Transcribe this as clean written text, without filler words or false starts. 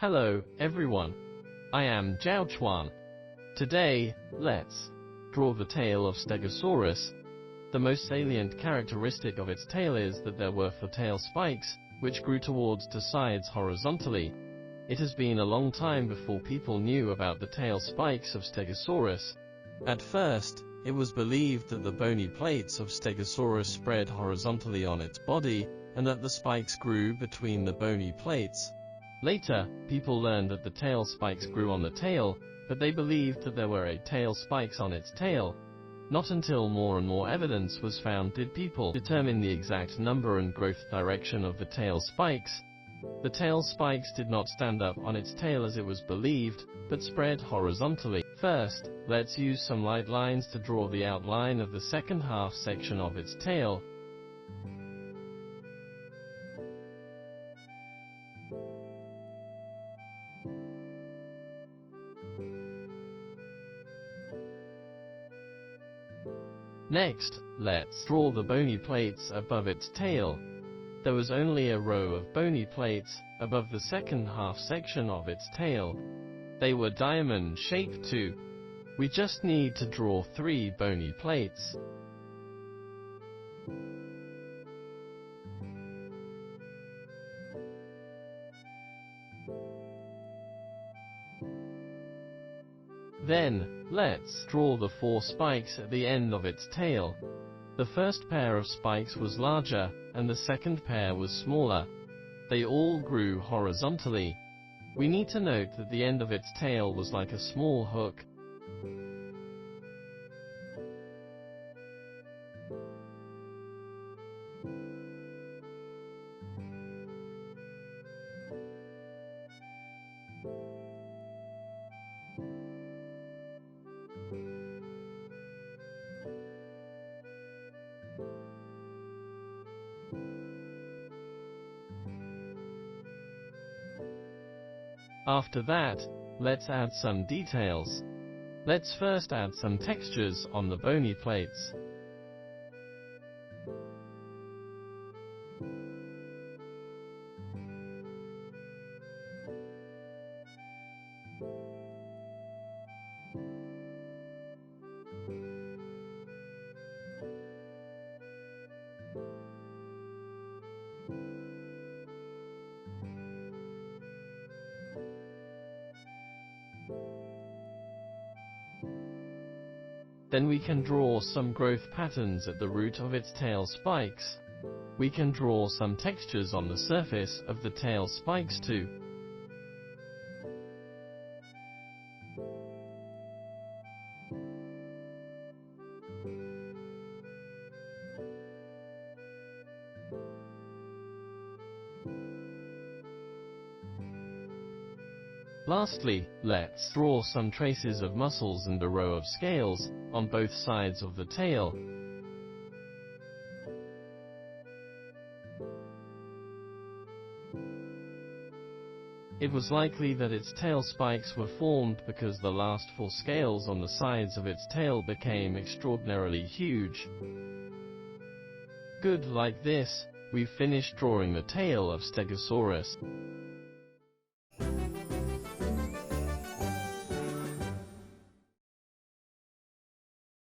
Hello, everyone. I am ZHAO Chuang. Today, let's draw the tail of Stegosaurus. The most salient characteristic of its tail is that there were 4 tail spikes, which grew towards the sides horizontally. It has been a long time before people knew about the tail spikes of Stegosaurus. At first, it was believed that the bony plates of Stegosaurus spread horizontally on its body, and that the spikes grew between the bony plates. Later, people learned that the tail spikes grew on the tail, but they believed that there were 8 tail spikes on its tail. Not until more and more evidence was found did people determine the exact number and growth direction of the tail spikes. The tail spikes did not stand up on its tail as it was believed, but spread horizontally. First, let's use some light lines to draw the outline of the second half section of its tail. Next, let's draw the bony plates above its tail. There was only a row of bony plates above the second half section of its tail. They were diamond-shaped too. We just need to draw 3 bony plates. Then, let's draw the 4 spikes at the end of its tail. The first pair of spikes was larger, and the second pair was smaller. They all grew horizontally. We need to note that the end of its tail was like a small hook. After that, let's add some details. Let's first add some textures on the bony plates. Then we can draw some growth patterns at the root of its tail spikes. We can draw some textures on the surface of the tail spikes too. Lastly, let's draw some traces of muscles and a row of scales on both sides of the tail. It was likely that its tail spikes were formed because the last 4 scales on the sides of its tail became extraordinarily huge. Good, like this, we've finished drawing the tail of Stegosaurus.